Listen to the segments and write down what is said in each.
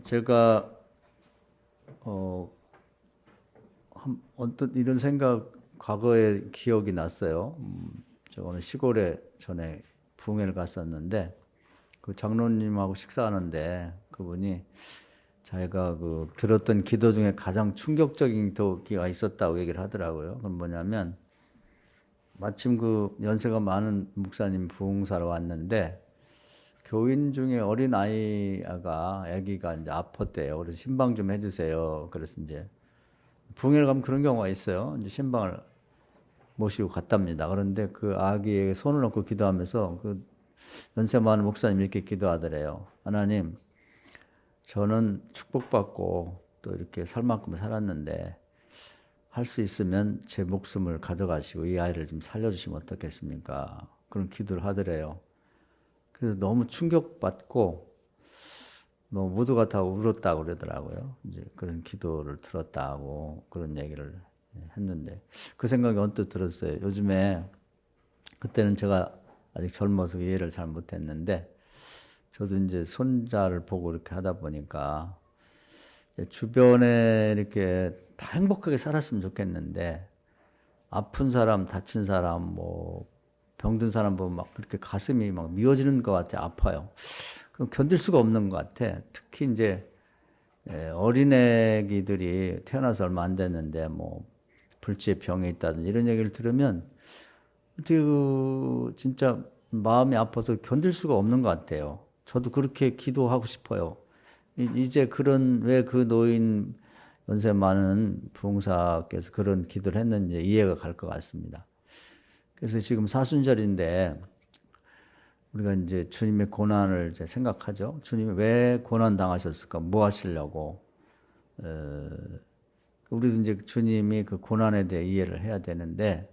제가 언뜻 이런 생각 과거에 기억이 났어요. 저 어느 시골에 전에 부흥회를 갔었는데 그 장로님하고 식사하는데 그분이 자기가 그 들었던 기도 중에 가장 충격적인 기도가 있었다고 얘기를 하더라고요. 그건 뭐냐면 마침 그 연세가 많은 목사님 부흥사로 왔는데 교인 중에 어린 아기가 이제 아팠대요. 그래서 신방 좀 해주세요. 그래서 이제 부흥회를 가면 그런 경우가 있어요. 이제 신방을 모시고 갔답니다. 그런데 그 아기에게 손을 얹고 기도하면서 그 연세 많은 목사님이 이렇게 기도하더래요. 하나님, 저는 축복받고 또 이렇게 살 만큼 살았는데 할 수 있으면 제 목숨을 가져가시고 이 아이를 좀 살려주시면 어떻겠습니까? 그런 기도를 하더래요. 그래서 너무 충격받고 모두가 다 울었다고 그러더라고요. 이제 그런 기도를 들었다고 그런 얘기를 했는데 그 생각이 언뜻 들었어요. 요즘에 그때는 제가 아직 젊어서 이해를 잘 못했는데 저도 이제 손자를 보고 이렇게 하다 보니까 주변에 이렇게 다 행복하게 살았으면 좋겠는데 아픈 사람, 다친 사람, 뭐 병든 사람 보면 막 그렇게 가슴이 막 미어지는 것 같아, 아파요. 그럼 견딜 수가 없는 것 같아. 특히 이제 어린애기들이 태어나서 얼마 안 됐는데 뭐 불치의 병에 있다든지 이런 얘기를 들으면 어떻게 그 진짜 마음이 아파서 견딜 수가 없는 것 같아요. 저도 그렇게 기도하고 싶어요. 이제 그런 왜 그 노인 연세 많은 부흥사께서 그런 기도를 했는지 이해가 갈 것 같습니다. 그래서 지금 사순절인데 우리가 이제 주님의 고난을 이제 생각하죠. 주님이 왜 고난 당하셨을까? 뭐 하시려고? 우리도 이제 주님이 그 고난에 대해 이해를 해야 되는데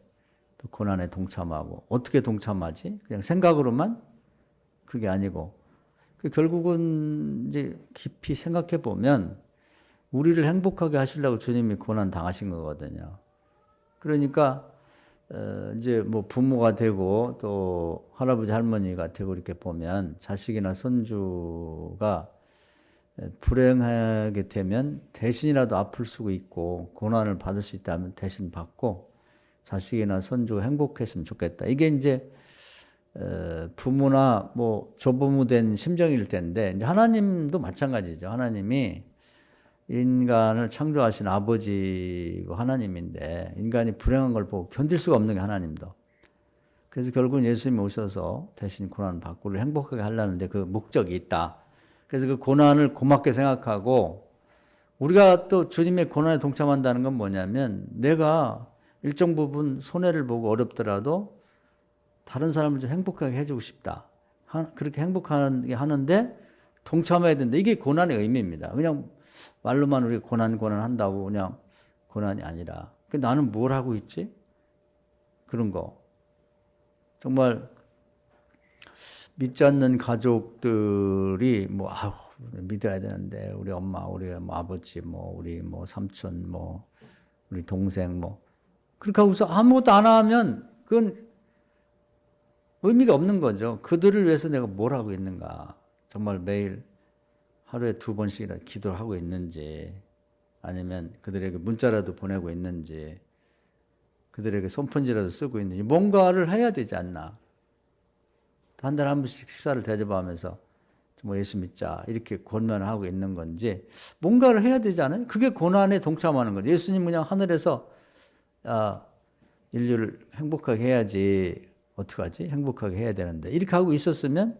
또 고난에 동참하고 어떻게 동참하지? 그냥 생각으로만 그게 아니고 결국은 이제 깊이 생각해 보면 우리를 행복하게 하시려고 주님이 고난 당하신 거거든요. 그러니까 이제 뭐 부모가 되고 또 할아버지 할머니가 되고 이렇게 보면 자식이나 손주가 불행하게 되면 대신이라도 아플 수 있고 고난을 받을 수 있다면 대신 받고 자식이나 손주가 행복했으면 좋겠다. 이게 이제 부모나 뭐 조부모된 심정일 텐데 이제 하나님도 마찬가지죠. 하나님이 인간을 창조하신 아버지고 하나님인데 인간이 불행한 걸 보고 견딜 수가 없는 게 하나님도. 그래서 결국은 예수님이 오셔서 대신 고난을 받고 우리를 행복하게 하려는데 그 목적이 있다. 그래서 그 고난을 고맙게 생각하고 우리가 또 주님의 고난에 동참한다는 건 뭐냐면 내가 일정 부분 손해를 보고 어렵더라도 다른 사람을 좀 행복하게 해주고 싶다. 그렇게 행복하게 하는데 동참해야 된다. 이게 고난의 의미입니다. 그냥 말로만 우리가 고난 한다고 그냥 고난이 아니라 나는 뭘 하고 있지? 그런 거. 정말 믿지 않는 가족들이 뭐 믿어야 되는데 우리 엄마, 우리 뭐 아버지, 뭐 우리 뭐 삼촌, 뭐 우리 동생 뭐 그렇게 하고서 아무것도 안 하면 그건 의미가 없는 거죠. 그들을 위해서 내가 뭘 하고 있는가? 정말 매일 하루에 2번씩이나 기도를 하고 있는지 아니면 그들에게 문자라도 보내고 있는지 그들에게 손편지라도 쓰고 있는지 뭔가를 해야 되지 않나. 한 달에 한 번씩 식사를 대접하면서 뭐 예수 믿자 이렇게 권면을 하고 있는 건지 뭔가를 해야 되지 않아요? 그게 고난에 동참하는 거죠. 예수님 그냥 하늘에서 인류를 행복하게 해야지 어떡하지? 행복하게 해야 되는데 이렇게 하고 있었으면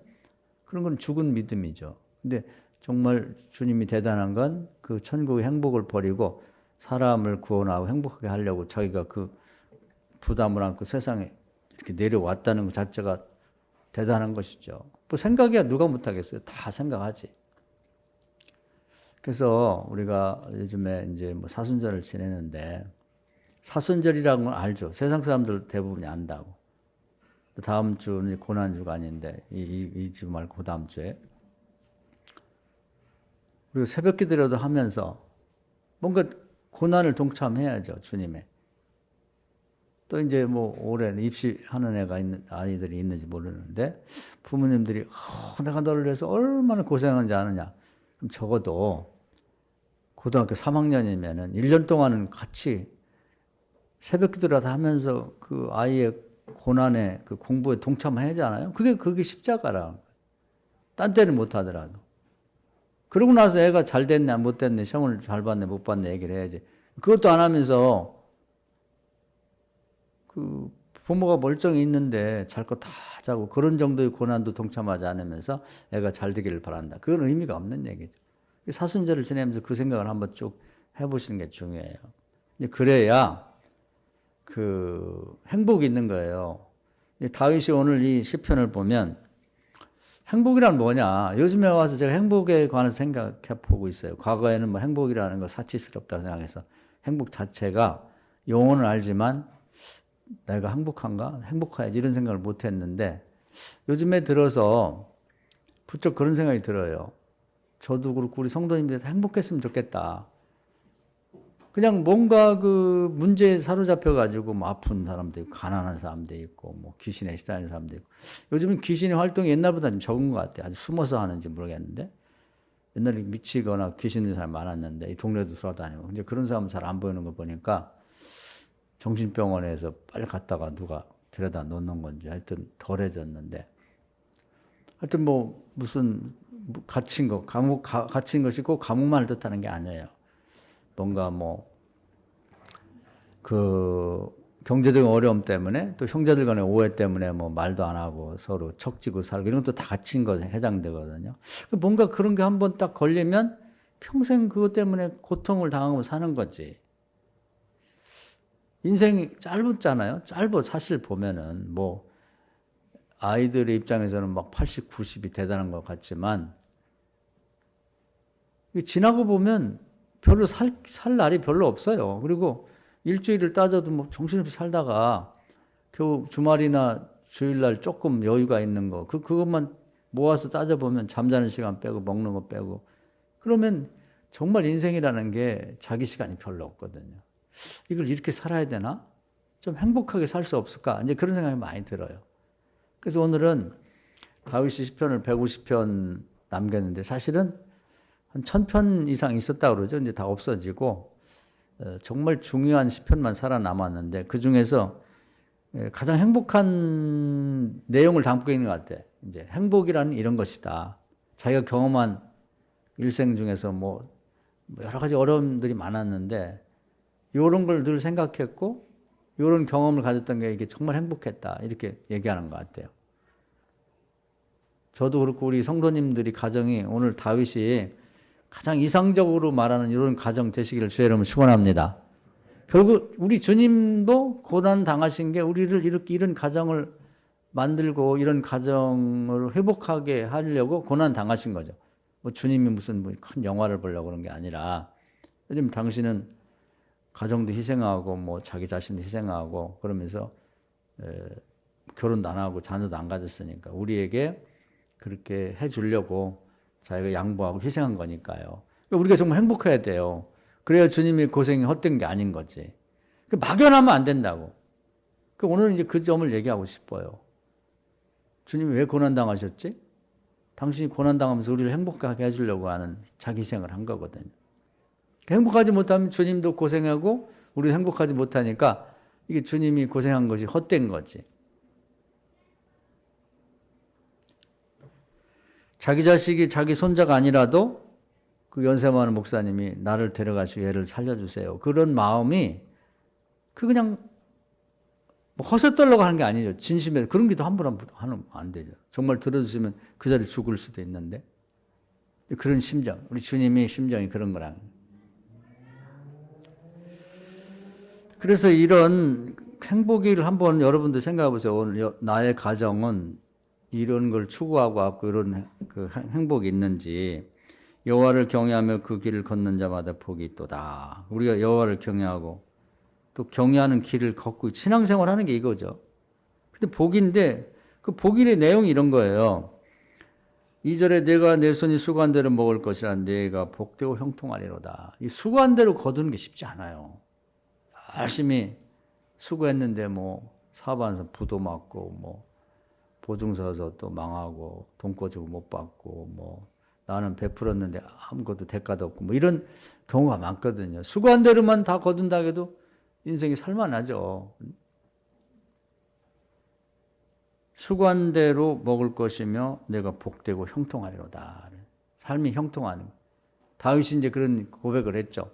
그런 건 죽은 믿음이죠. 근데 정말 주님이 대단한 건 그 천국의 행복을 버리고 사람을 구원하고 행복하게 하려고 자기가 그 부담을 안고 세상에 이렇게 내려왔다는 것 자체가 대단한 것이죠. 뭐 생각이야 누가 못하겠어요. 다 생각하지. 그래서 우리가 요즘에 이제 뭐 사순절을 지내는데 사순절이라는 건 알죠. 세상 사람들 대부분이 안다고. 다음 주는 고난주가 아닌데 이 주 말고 그 다음 주에 우리가 새벽 기도라도 하면서 뭔가 고난을 동참해야죠. 주님의. 또 이제 뭐 올해 입시하는 애가 있는 아이들이 있는지 모르는데 부모님들이 내가 너를 위해서 얼마나 고생하는지 아느냐. 그럼 적어도 고등학교 3학년이면은 1년 동안은 같이 새벽 기도라도 하면서 그 아이의 고난에 그 공부에 동참해야 하잖아요. 그게 십자가라. 딴 때는 못 하더라도. 그러고 나서 애가 잘 됐네, 못 됐네, 시험을 잘 봤네, 못 봤네 얘기를 해야지. 그것도 안 하면서 그 부모가 멀쩡히 있는데 잘 거 다 자고 그런 정도의 고난도 동참하지 않으면서 애가 잘 되기를 바란다. 그건 의미가 없는 얘기죠. 사순절을 지내면서 그 생각을 한번 쭉 해보시는 게 중요해요. 그래야 그 행복이 있는 거예요. 다윗이 오늘 이 시편을 보면 행복이란 뭐냐? 요즘에 와서 제가 행복에 관해서 생각해 보고 있어요. 과거에는 뭐 행복이라는 거 사치스럽다고 생각해서 행복 자체가 용어는 알지만 내가 행복한가? 행복해야지 이런 생각을 못 했는데 요즘에 들어서 부쩍 그런 생각이 들어요. 저도 그렇고 우리 성도님들이 다 행복했으면 좋겠다. 그냥 뭔가 그 문제에 사로잡혀가지고 뭐 아픈 사람도 있고 가난한 사람도 있고 뭐 귀신에 시달리는 사람도 있고 요즘은 귀신의 활동이 옛날보다 좀 적은 것 같아요. 아주 숨어서 하는지 모르겠는데 옛날에 미치거나 귀신 있는 사람 많았는데 이 동네도 돌아다니고 이제 그런 사람은 잘 안 보이는 거 보니까 정신병원에서 빨리 갔다가 누가 데려다 놓는 건지 하여튼 덜해졌는데 하여튼 뭐 무슨 갇힌 거 갇힌 것이 꼭 감옥만을 뜻하는 게 아니에요. 뭔가 뭐 그 경제적인 어려움 때문에 또 형제들 간의 오해 때문에 뭐 말도 안 하고 서로 척지고 살고 이런 것도 다 갇힌 것에 해당되거든요. 뭔가 그런 게 한번 딱 걸리면 평생 그것 때문에 고통을 당하고 사는 거지. 인생이 짧았잖아요. 짧아 사실 보면은 뭐 아이들의 입장에서는 막 80, 90이 대단한 것 같지만 지나고 보면 별로 살 날이 별로 없어요. 그리고 일주일을 따져도 뭐 정신없이 살다가 겨우 주말이나 주일날 조금 여유가 있는 거, 그것만 모아서 따져보면 잠자는 시간 빼고 먹는 거 빼고 그러면 정말 인생이라는 게 자기 시간이 별로 없거든요. 이걸 이렇게 살아야 되나? 좀 행복하게 살 수 없을까? 이제 그런 생각이 많이 들어요. 그래서 오늘은 다윗이 시편을 150편 남겼는데 사실은 한 1000편 이상 있었다고 그러죠. 이제 다 없어지고 정말 중요한 시편만 살아남았는데 그 중에서 가장 행복한 내용을 담고 있는 것 같아. 이제 행복이라는 이런 것이다. 자기가 경험한 일생 중에서 뭐 여러 가지 어려움들이 많았는데 이런 걸 늘 생각했고 이런 경험을 가졌던 게 이게 정말 행복했다. 이렇게 얘기하는 것 같아요. 저도 그렇고 우리 성도님들이 가정이 오늘 다윗이 가장 이상적으로 말하는 이런 가정 되시기를 주의 이름으로 축원합니다. 결국 우리 주님도 고난 당하신 게 우리를 이렇게 이런 가정을 만들고 이런 가정을 회복하게 하려고 고난 당하신 거죠. 뭐 주님이 무슨 뭐 큰 영화를 보려고 그런 게 아니라 요즘 당신은 가정도 희생하고 뭐 자기 자신도 희생하고 그러면서 결혼도 안 하고 자녀도 안 가졌으니까 우리에게 그렇게 해주려고 자기가 양보하고 희생한 거니까요. 우리가 정말 행복해야 돼요. 그래야 주님이 고생이 헛된 게 아닌 거지. 막연하면 안 된다고. 오늘은 이제 그 점을 얘기하고 싶어요. 주님이 왜 고난당하셨지? 당신이 고난당하면서 우리를 행복하게 해주려고 하는 자기 희생을 한 거거든요. 행복하지 못하면 주님도 고생하고 우리도 행복하지 못하니까 이게 주님이 고생한 것이 헛된 거지. 자기 자식이 자기 손자가 아니라도 그 연세 많은 목사님이 나를 데려가시고 얘를 살려주세요. 그런 마음이 그냥 허세 떨려고 하는 게 아니죠. 진심에 그런 기도 함부로 하면 안 되죠. 정말 들어주시면 그 자리에 죽을 수도 있는데 그런 심정, 우리 주님의 심정이 그런 거랑. 그래서 이런 행복을 한번 여러분들 생각해 보세요. 오늘 나의 가정은 이런 걸 추구하고 왔고 이런 그 행복이 있는지. 여호와를 경외하며 그 길을 걷는 자마다 복이 있도다. 우리가 여호와를 경외하고 또 경외하는 길을 걷고 신앙생활하는 게 이거죠. 근데 복인데 그 복인의 내용이 이런 거예요. 2절에 내가 내 손이 수고한 대로 먹을 것이라 내가 복되고 형통하리로다. 이 수고한 대로 거두는 게 쉽지 않아요. 열심히 수고했는데 뭐 사업하면서 부도 맞고 뭐 보증서서 또 망하고 돈 꿔주고 못 받고 뭐 나는 베풀었는데 아무것도 대가도 없고 뭐 이런 경우가 많거든요. 수고한 대로만 다 거둔다 해도 인생이 살만하죠. 수고한 대로 먹을 것이며 내가 복되고 형통하리로다. 삶이 형통하는. 다윗이 이제 그런 고백을 했죠.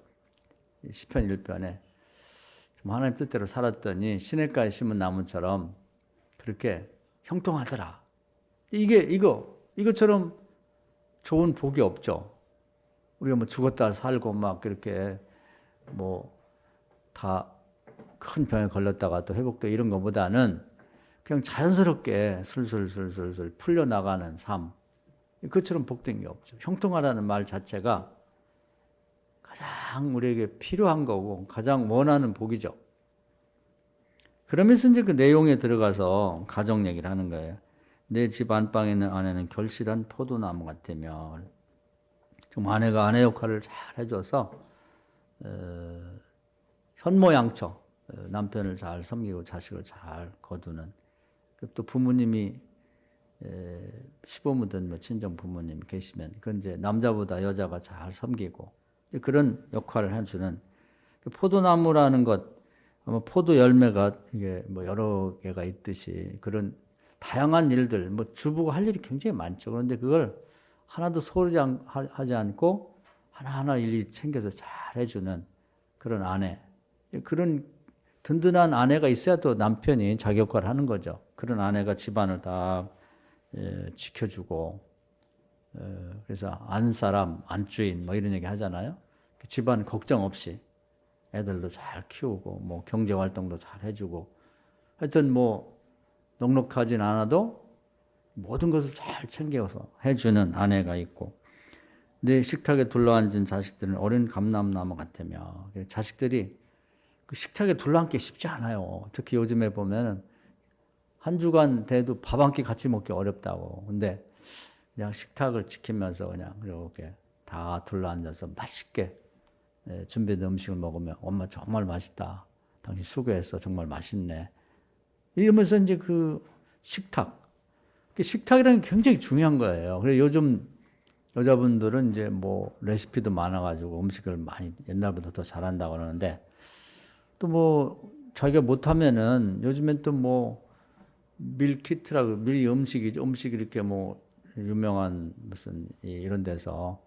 시편 1편에. 하나님 뜻대로 살았더니 시냇가에 심은 나무처럼 그렇게 형통하더라. 이것처럼 좋은 복이 없죠. 우리가 뭐 죽었다 살고 막 그렇게 뭐 다 큰 병에 걸렸다가 또 회복되고 이런 것보다는 그냥 자연스럽게 술술술술술 풀려나가는 삶. 그것처럼 복된 게 없죠. 형통하라는 말 자체가 가장 우리에게 필요한 거고 가장 원하는 복이죠. 그러면서 이제 그 내용에 들어가서 가정 얘기를 하는 거예요. 내 집 안방에 있는 아내는 결실한 포도나무 같으며 좀 아내가 아내 역할을 잘 해줘서 현모양처 남편을 잘 섬기고 자식을 잘 거두는 또 부모님이 시부모든 뭐 친정 부모님 계시면 그건 이제 남자보다 여자가 잘 섬기고 그런 역할을 해주는 포도나무라는 것 아마 포도 열매가 이게 뭐 여러 개가 있듯이 그런 다양한 일들 뭐 주부가 할 일이 굉장히 많죠. 그런데 그걸 하나도 소홀히 하지 않고 하나하나 일일이 챙겨서 잘 해주는 그런 아내 그런 든든한 아내가 있어야 또 남편이 자기 역할을 하는 거죠. 그런 아내가 집안을 다 지켜주고 그래서 안사람, 안주인 뭐 이런 얘기 하잖아요. 집안 걱정 없이 애들도 잘 키우고 뭐 경제 활동도 잘 해주고 하여튼 뭐 넉넉하진 않아도 모든 것을 잘 챙겨서 해주는 아내가 있고 내 식탁에 둘러앉은 자식들은 어린 감람나무 같으며 자식들이 그 식탁에 둘러앉기 쉽지 않아요. 특히 요즘에 보면은 한 주간 돼도 밥 한 끼 같이 먹기 어렵다고. 근데 그냥 식탁을 지키면서 그냥 이렇게 다 둘러앉아서 맛있게 준비된 음식을 먹으면 엄마 정말 맛있다. 당신 수고했어. 정말 맛있네. 이러면서 이제 그 식탁. 식탁이라는 게 굉장히 중요한 거예요. 그래서 요즘 여자분들은 이제 뭐 레시피도 많아가지고 음식을 많이 옛날보다 더 잘한다고 그러는데 또 뭐 자기가 못하면은 요즘엔 또 뭐 밀키트라고 밀 음식이죠. 음식이 이렇게 뭐 유명한 무슨 이런 데서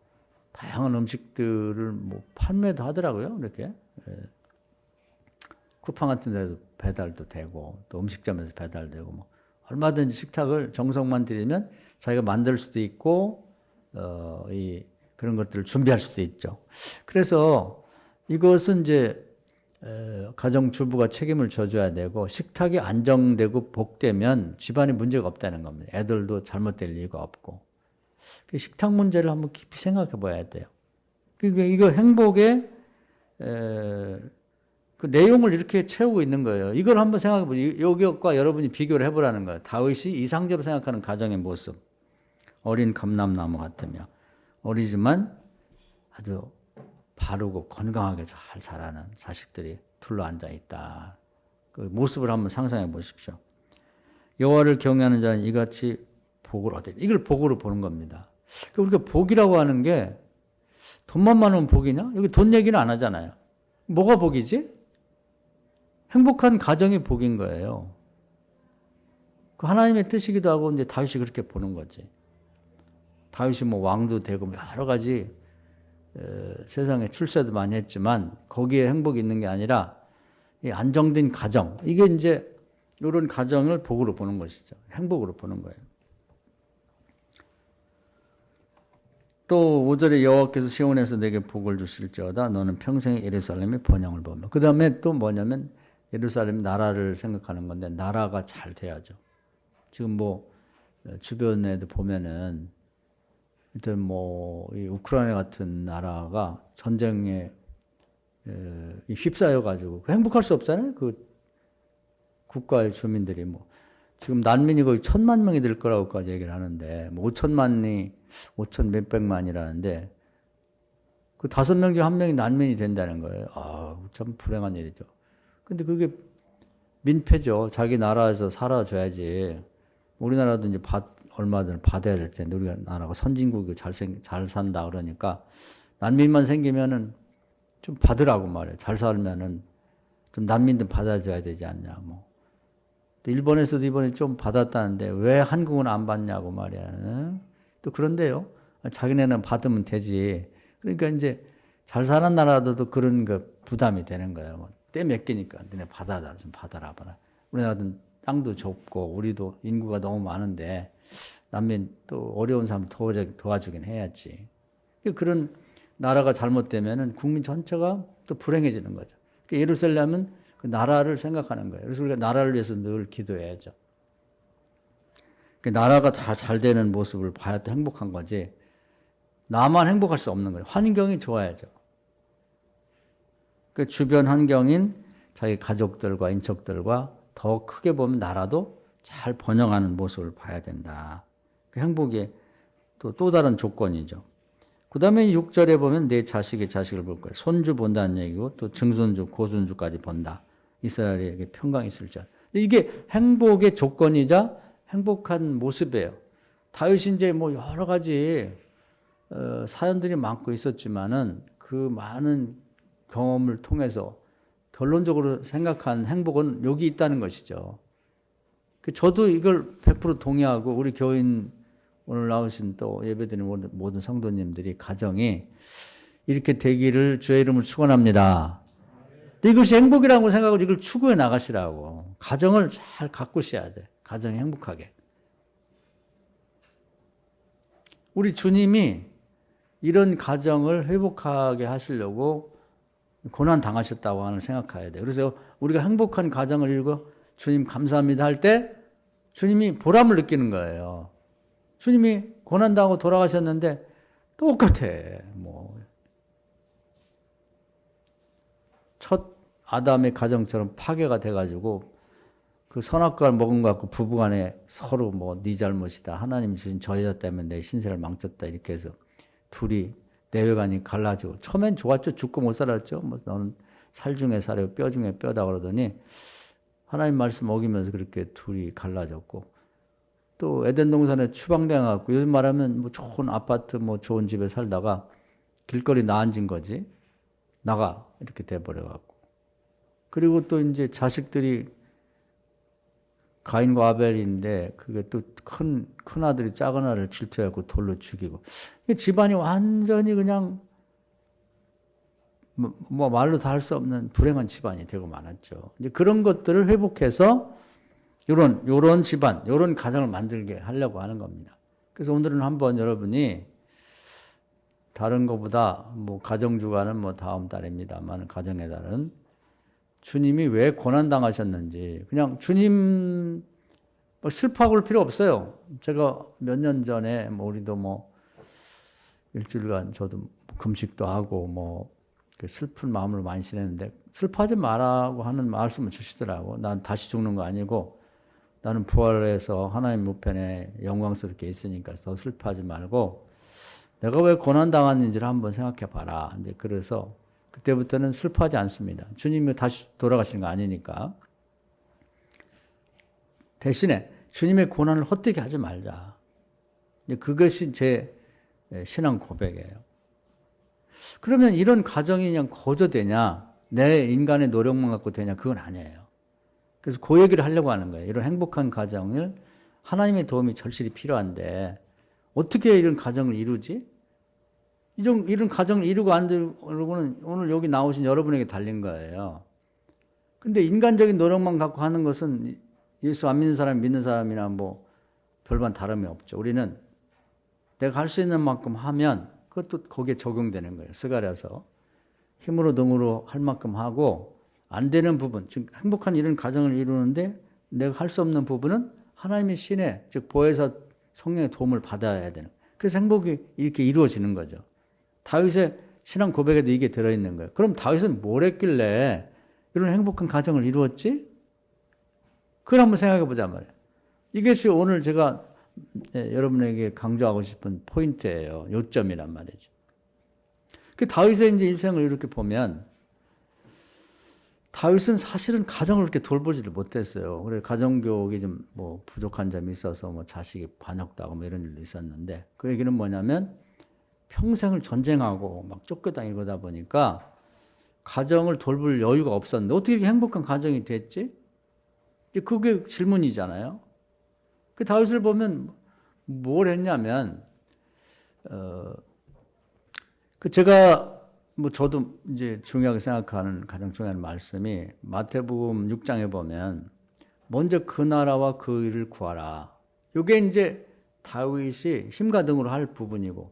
다양한 음식들을 뭐 판매도 하더라고요. 이렇게 쿠팡 같은 데서 배달도 되고 또 음식점에서 배달되고 뭐 얼마든지 식탁을 정성만 들이면 자기가 만들 수도 있고 그런 것들을 준비할 수도 있죠. 그래서 이것은 이제 가정주부가 책임을 져줘야 되고 식탁이 안정되고 복되면 집안에 문제가 없다는 겁니다. 애들도 잘못될 이유가 없고 식탁 문제를 한번 깊이 생각해 봐야 돼요. 그러니까 이거 행복의 그 내용을 이렇게 채우고 있는 거예요. 이걸 한번 생각해 보세요. 여기과 여러분이 비교를 해보라는 거예요. 다윗이 이상적으로 생각하는 가정의 모습. 어린 감람나무 같으며 어리지만 아주 바르고 건강하게 잘 자라는 자식들이 둘러앉아 있다. 그 모습을 한번 상상해 보십시오. 여호와를 경외하는 자는 이같이 복을 얻으리. 이걸 복으로 보는 겁니다. 우리가 복이라고 하는 게 돈만 많으면 복이냐? 여기 돈 얘기는 안 하잖아요. 뭐가 복이지? 행복한 가정이 복인 거예요. 그 하나님의 뜻이기도 하고 이제 다윗이 그렇게 보는 거지. 다윗이 뭐 왕도 되고 여러 가지 세상에 출세도 많이 했지만 거기에 행복이 있는 게 아니라 이 안정된 가정 이게 이제 이런 가정을 복으로 보는 것이죠. 행복으로 보는 거예요. 또 5절에 여호와께서 시온에서 내게 복을 주실지어다 너는 평생에 예루살렘의 번영을 보며 그 다음에 또 뭐냐면 예루살렘 나라를 생각하는 건데 나라가 잘 돼야죠. 지금 뭐 주변에도 보면은 일단 뭐 이 우크라이나 같은 나라가 전쟁에 휩싸여 가지고 행복할 수 없잖아요. 그 국가의 주민들이 뭐 지금 난민이 거의 1,000만 명이 될 거라고까지 얘기를 하는데 뭐 5천만이 5천 몇백만이라는데 그 5명 중 1명이 난민이 된다는 거예요. 아, 참 불행한 일이죠. 근데 그게 민폐죠. 자기 나라에서 살아줘야지. 우리나라도 이제 얼마 전에 받아야 될 텐데 우리가 나라가 선진국이 잘 산다 그러니까 난민만 생기면은 좀 받으라고 말해요. 잘 살면은 좀 난민들 받아줘야 되지 않냐 뭐. 또 일본에서도 이번에 좀 받았다는데 왜 한국은 안 받냐고 말이야. 또 그런데요. 자기네는 받으면 되지. 그러니까 이제 잘 사는 나라들도 그런 그 부담이 되는 거예요. 뭐 때 몇 개니까 너네 받아라 좀 받아라 봐라. 우리나라는 땅도 좁고 우리도 인구가 너무 많은데 난민 또 어려운 사람 도와주긴 해야지. 그런 나라가 잘못되면은 국민 전체가 또 불행해지는 거죠. 그러니까 예루살렘은 그 나라를 생각하는 거예요. 그래서 우리가 나라를 위해서 늘 기도해야죠. 그 나라가 다 잘 되는 모습을 봐야 또 행복한 거지. 나만 행복할 수 없는 거예요. 환경이 좋아야죠. 그 주변 환경인 자기 가족들과 인척들과 더 크게 보면 나라도 잘 번영하는 모습을 봐야 된다. 그 행복의 또 다른 조건이죠. 그 다음에 6절에 보면 내 자식의 자식을 볼 거예요. 손주 본다는 얘기고 또 증손주, 고손주까지 본다. 이스라엘에게 평강이 있을 자. 이게 행복의 조건이자 행복한 모습이에요. 다윗이 이제 뭐 여러 가지 사연들이 많고 있었지만은 그 많은 경험을 통해서 결론적으로 생각한 행복은 여기 있다는 것이죠. 저도 이걸 100% 동의하고 우리 교인 오늘 나오신 또 예배드리는 모든 성도님들이 가정이 이렇게 되기를 주의 이름을 축원합니다. 이것이 행복이라고 생각하고 이걸 추구해 나가시라고. 가정을 잘 가꾸셔야 돼. 가정이 행복하게. 우리 주님이 이런 가정을 회복하게 하시려고 고난 당하셨다고 하는 생각해야 돼. 그래서 우리가 행복한 가정을 이루고 주님 감사합니다 할 때 주님이 보람을 느끼는 거예요. 주님이 고난 당하고 돌아가셨는데 똑같아. 뭐 첫 아담의 가정처럼 파괴가 돼가지고 그 선악과를 먹은 것 같고 부부간에 서로 뭐 네 잘못이다. 하나님 주신 저 여자 때문에 내 신세를 망쳤다. 이렇게 해서 둘이 내외관이 갈라지고 처음엔 좋았죠. 죽고 못 살았죠. 뭐 너는 살 중에 살이고 뼈 중에 뼈다 그러더니 하나님 말씀 어기면서 그렇게 둘이 갈라졌고 또 에덴 동산에 추방당해갖고 요즘 말하면 뭐 좋은 아파트 뭐 좋은 집에 살다가 길거리 나앉은 거지. 나가 이렇게 돼버려갖고 그리고 또 이제 자식들이 가인과 아벨인데 그게 또 큰 아들이 작은 아들을 질투해갖고 돌로 죽이고 집안이 완전히 그냥 뭐 말로 다 할 수 없는 불행한 집안이 되고 말았죠. 이제 그런 것들을 회복해서 요런 집안, 요런 가정을 만들게 하려고 하는 겁니다. 그래서 오늘은 한번 여러분이 다른 것보다 뭐 가정주간은 뭐 다음 달입니다만 가정의 달은 주님이 왜 고난 당하셨는지 그냥 주님 뭐 슬퍼하고 올 필요 없어요. 제가 몇 년 전에 뭐 우리도 뭐 일주일간 저도 금식도 하고 뭐 슬픈 마음으로 많이 지냈는데 슬퍼하지 말라고 하는 말씀을 주시더라고. 난 다시 죽는 거 아니고 나는 부활해서 하나님 우편에 영광스럽게 있으니까 더 슬퍼하지 말고 내가 왜 고난 당했는지를 한번 생각해 봐라. 이제 그래서 그때부터는 슬퍼하지 않습니다. 주님이 다시 돌아가시는 거 아니니까. 대신에 주님의 고난을 헛되게 하지 말자. 그것이 제 신앙 고백이에요. 그러면 이런 가정이 그냥 거저되냐? 내 인간의 노력만 갖고 되냐? 그건 아니에요. 그래서 그 얘기를 하려고 하는 거예요. 이런 행복한 가정을 하나님의 도움이 절실히 필요한데 어떻게 이런 가정을 이루지? 이런 가정을 이루고 안 이루고는 오늘 여기 나오신 여러분에게 달린 거예요. 근데 인간적인 노력만 갖고 하는 것은 예수 안 믿는 사람, 믿는 사람이나 뭐 별반 다름이 없죠. 우리는 내가 할 수 있는 만큼 하면 그것도 거기에 적용되는 거예요. 스가랴서 힘으로 능으로 할 만큼 하고 안 되는 부분, 즉 행복한 이런 가정을 이루는데 내가 할 수 없는 부분은 하나님의 신의 즉 보혜사 성령의 도움을 받아야 되는. 그래서 행복이 이렇게 이루어지는 거죠. 다윗의 신앙 고백에도 이게 들어있는 거예요. 그럼 다윗은 뭘 했길래 이런 행복한 가정을 이루었지? 그걸 한번 생각해 보자 말이에요. 이것이 오늘 제가 여러분에게 강조하고 싶은 포인트예요. 요점이란 말이죠. 그 다윗의 이제 일생을 이렇게 보면 다윗은 사실은 가정을 그렇게 돌보지를 못했어요. 그래 가정교육이 좀 뭐 부족한 점이 있어서 뭐 자식이 반역당하고 뭐 이런 일도 있었는데 그 얘기는 뭐냐면 평생을 전쟁하고 막 쫓겨다니고 이러다 보니까 가정을 돌볼 여유가 없었는데 어떻게 이렇게 행복한 가정이 됐지? 그게 질문이잖아요. 그 다윗을 보면 뭘 했냐면 그 제가 뭐 저도 이제 중요하게 생각하는 가장 중요한 말씀이 마태복음 6장에 보면 먼저 그 나라와 그 일을 구하라. 이게 이제 다윗이 힘과 등으로 할 부분이고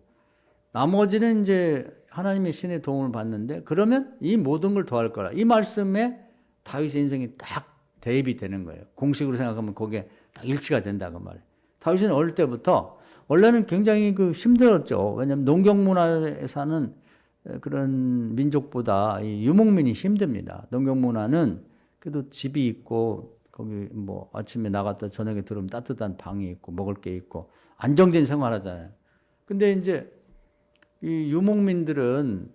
나머지는 이제 하나님의 신의 도움을 받는데 그러면 이 모든 걸 더할 거라. 이 말씀에 다윗의 인생이 딱 대입이 되는 거예요. 공식으로 생각하면 거기에 딱 일치가 된다고 말이에요. 다윗은 어릴 때부터 원래는 굉장히 그 힘들었죠. 왜냐하면 농경문화에 사는 그런 민족보다 이 유목민이 힘듭니다. 농경문화는 그래도 집이 있고 거기 뭐 아침에 나갔다 저녁에 들어오면 따뜻한 방이 있고 먹을 게 있고 안정된 생활하잖아요. 근데 이제 이 유목민들은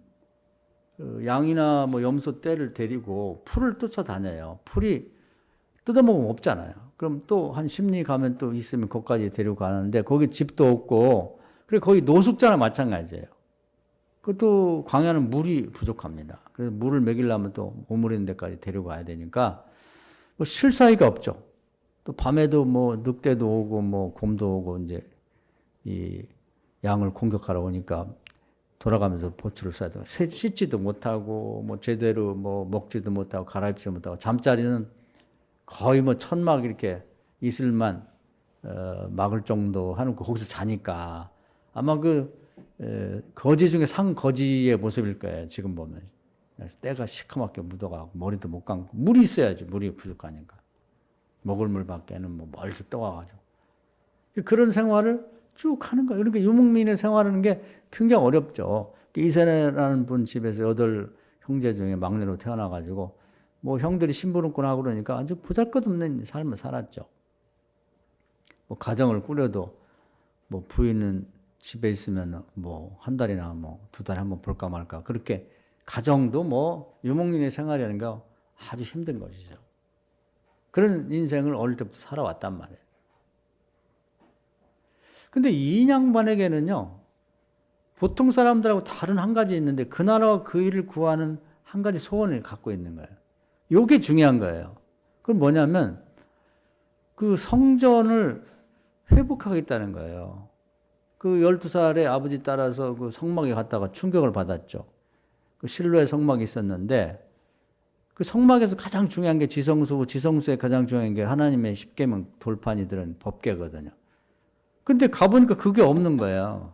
양이나 뭐 염소 떼를 데리고 풀을 쫓아다녀요. 풀이 뜯어먹으면 없잖아요. 그럼 또 한 심리 가면 또 있으면 거기까지 데리고 가는데 거기 집도 없고 그리고 거기 노숙자나 마찬가지예요. 그것도 광야는 물이 부족합니다. 그래서 물을 먹이려면 또 오물 있는 데까지 데려가야 되니까 뭐 쉴 사이가 없죠. 또 밤에도 뭐 늑대도 오고 뭐 곰도 오고 이제 이 양을 공격하러 오니까 돌아가면서 보초를 써야 되고 씻지도 못하고 뭐 제대로 뭐 먹지도 못하고 갈아입지도 못하고 잠자리는 거의 뭐 천막 이렇게 이슬만 막을 정도 하는 거 거기서 자니까 아마 그 거지 중에 상거지의 모습일 거예요. 지금 보면 때가 시커멓게 묻어가고 머리도 못 감고 물이 있어야지. 물이 부족하니까 먹을 물밖에는 뭐 멀리서 떠와가지고 그런 생활을 쭉 하는 거예요. 그러니까 유목민의 생활하는 게 굉장히 어렵죠. 이세라는 분 집에서 8 형제 중에 막내로 태어나가지고 뭐 형들이 심부름꾼하고 그러니까 아주 보잘것없는 삶을 살았죠. 뭐 가정을 꾸려도 뭐 부인은 집에 있으면 뭐 한 달이나 뭐 2달에 한 번 볼까 말까 그렇게 가정도 뭐 유목민의 생활이라는 게 아주 힘든 것이죠. 그런 인생을 어릴 때부터 살아왔단 말이에요. 근데 이 양반에게는요, 보통 사람들하고 다른 한 가지 있는데 그 나라와 그 일을 구하는 한 가지 소원을 갖고 있는 거예요. 이게 중요한 거예요. 그건 뭐냐면 그 성전을 회복하겠다는 거예요. 그 12살에 아버지 따라서 그 성막에 갔다가 충격을 받았죠. 그 실로의 성막이 있었는데 그 성막에서 가장 중요한 게 지성소고 지성소에 가장 중요한 게 하나님의 십계명 돌판이 들은 법궤거든요. 근데 가보니까 그게 없는 거예요.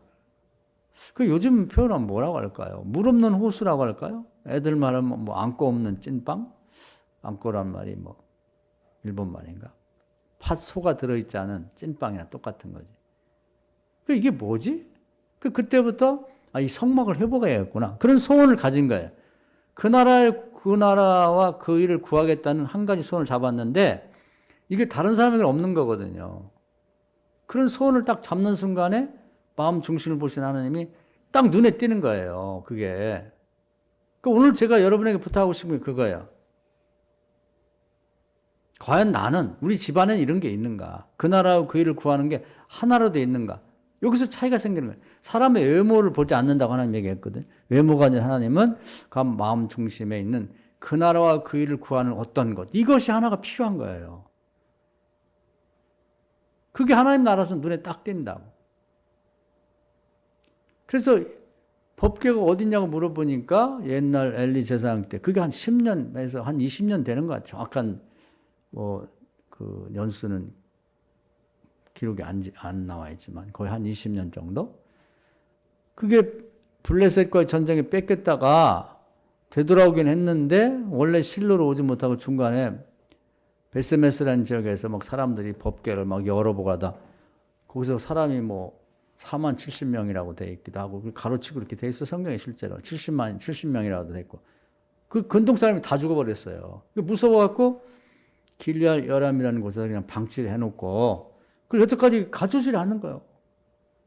그 요즘 표현하면 뭐라고 할까요? 물 없는 호수라고 할까요? 애들 말하면 뭐 안고 없는 찐빵? 안고란 말이 뭐 일본 말인가? 팥소가 들어있지 않은 찐빵이랑 똑같은 거지. 이게 뭐지? 그때부터 이 성막을 회복해야겠구나. 그런 소원을 가진 거예요. 그 나라와 그 일을 구하겠다는 한 가지 소원을 잡았는데 이게 다른 사람에게는 없는 거거든요. 그런 소원을 딱 잡는 순간에 마음 중심을 보신 하나님이 딱 눈에 띄는 거예요. 그게. 오늘 제가 여러분에게 부탁하고 싶은 게 그거예요. 과연 나는 우리 집안에 이런 게 있는가? 그 나라와 그 일을 구하는 게 하나라도 있는가? 여기서 차이가 생기는 거예요. 사람의 외모를 보지 않는다고 하나님 얘기했거든. 외모가 아닌 하나님은 그 마음 중심에 있는 그 나라와 그 일을 구하는 어떤 것. 이것이 하나가 필요한 거예요. 그게 하나님 나라에서 눈에 딱 띈다고. 그래서 법궤가 어딨냐고 물어보니까 옛날 엘리 제사장 때 그게 한 10년에서 한 20년 되는 것 같아요. 정확한 그 연수는 기록이 안 나와 있지만 거의 한 20년 정도? 그게 블레셋과의 전쟁에 뺏겼다가 되돌아오긴 했는데 원래 실로로 오지 못하고 중간에 베스메스라는 지역에서 막 사람들이 법궤를 막 열어보고 하다 거기서 사람이 뭐 4만 70명이라고 돼 있기도 하고 가로치고 이렇게 돼 있어 성경에 실제로 70명이라고 돼 있고 그 근동 사람이 다 죽어버렸어요. 무서워갖고 길리앗 여람이라는 곳에서 그냥 방치를 해놓고 그걸 여태까지 가져오질 않는 거예요.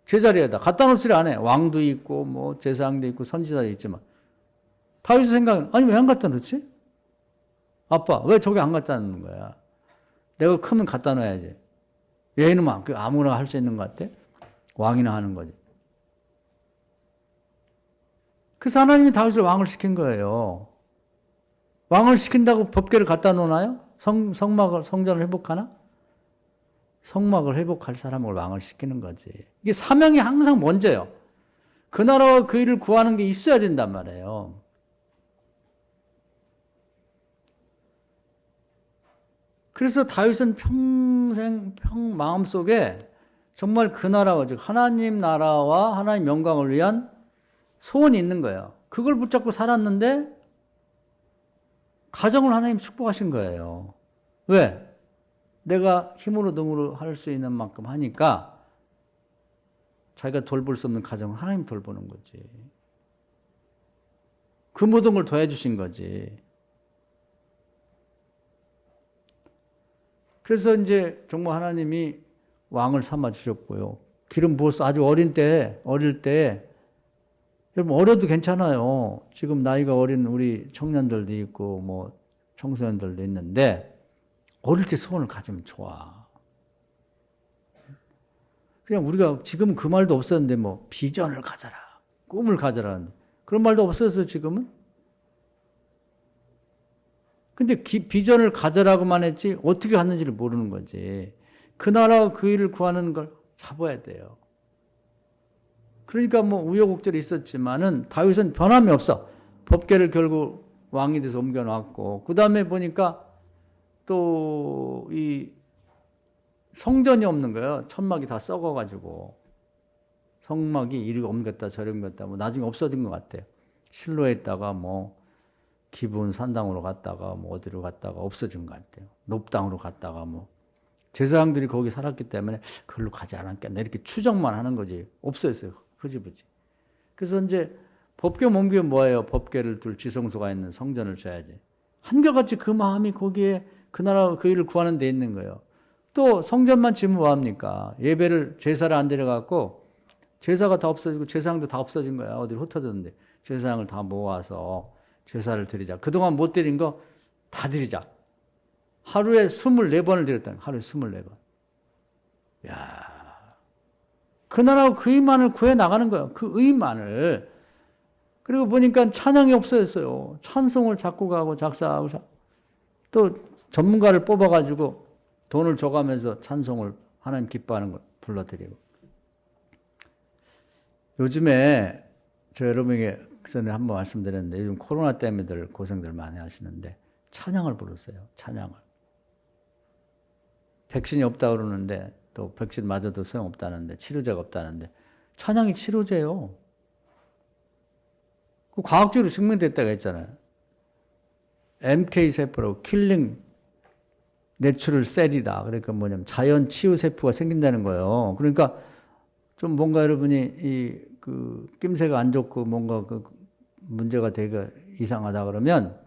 제자리에다 갖다 놓지를 않아요. 왕도 있고 뭐 제사장도 있고 선지자도 있지만 다윗의 생각은 아니 왜 안 갖다 놓지? 아빠, 왜 저기 안 갖다 놓는 거야? 내가 크면 갖다 놔야지. 얘는 막 아무나 할 수 있는 것 같아? 왕이나 하는 거지. 그래서 하나님이 다윗을 왕을 시킨 거예요. 왕을 시킨다고 법궤를 갖다 놓나요? 성전을 회복하나? 성막을 회복할 사람을 왕을 시키는 거지. 이게 사명이 항상 먼저요. 그 나라와 그 일을 구하는 게 있어야 된단 말이에요. 그래서 다윗은 평생 마음속에 정말 그 나라와 즉 하나님 나라와 하나님 영광을 위한 소원이 있는 거예요. 그걸 붙잡고 살았는데 가정을 하나님 축복하신 거예요. 왜? 내가 힘으로 능으로 할 수 있는 만큼 하니까 자기가 돌볼 수 없는 가정을 하나님 돌보는 거지. 그 모든 걸 더해주신 거지. 그래서 이제 정말 하나님이 왕을 삼아 주셨고요. 기름 부어서 아주 어릴 때, 여러분 어려도 괜찮아요. 지금 나이가 어린 우리 청년들도 있고 뭐 청소년들도 있는데 어릴 때 소원을 가지면 좋아. 그냥 우리가 지금 그 말도 없었는데 뭐 비전을 가져라, 꿈을 가져라 그런 말도 없었어 지금은. 근데 비전을 가져라고만 했지 어떻게 하는지를 모르는 거지. 그 나라와 그 일을 구하는 걸 잡아야 돼요. 그러니까 뭐 우여곡절이 있었지만은 다윗은 변함이 없어. 법궤를 결국 왕이 돼서 옮겨놨고 그 다음에 보니까 또 이 성전이 없는 거예요. 천막이 다 썩어가지고 성막이 이리 옮겼다 저리 옮겼다 뭐 나중에 없어진 것 같아요. 실로에 있다가 뭐 기브온 산당으로 갔다가 뭐 어디로 갔다가 없어진 것 같아요. 높당으로 갔다가 뭐 제사장들이 거기 살았기 때문에 그걸로 가지 않았겠나 이렇게 추정만 하는 거지. 없어졌어요. 흐지부지. 그래서 이제 법궤 옮기면 뭐예요? 법궤를 둘 지성소가 있는 성전을 줘야지. 한결같이 그 마음이 거기에 그 나라 그 일을 구하는 데 있는 거예요. 또 성전만 지으면 뭐합니까? 예배를 제사를 안 데려갖고 제사가 다 없어지고 제사장도 다 없어진 거야. 어디로 흩어졌는데 제사장을 다 모아서 제사를 드리자. 그동안 못 드린 거 다 드리자. 하루에 24번을 드렸다는 거야. 하루에 24번. 야, 그 나라와 그 의만을 구해 나가는 거예요. 그 의만을. 그리고 보니까 찬양이 없어졌어요. 찬송을 작곡하고 작사하고 또 전문가를 뽑아가지고 돈을 줘가면서 찬송을 하나님 기뻐하는 걸 불러드리고. 요즘에 저 여러분에게 전에 한번 말씀드렸는데 요즘 코로나 때문에들 고생들 많이 하시는데 찬양을 부르세요. 찬양을. 백신이 없다 그러는데 또 백신 맞아도 소용없다는데 치료제가 없다는데 찬양이 치료제예요. 그 과학적으로 증명될 때가 있잖아요. MK세포라고 킬링 내추럴 셀이다. 그러니까 뭐냐면 자연 치유 세포가 생긴다는 거예요. 그러니까 좀 뭔가 여러분이 그 낌새가 안 좋고 뭔가 그 문제가 되게 이상하다 그러면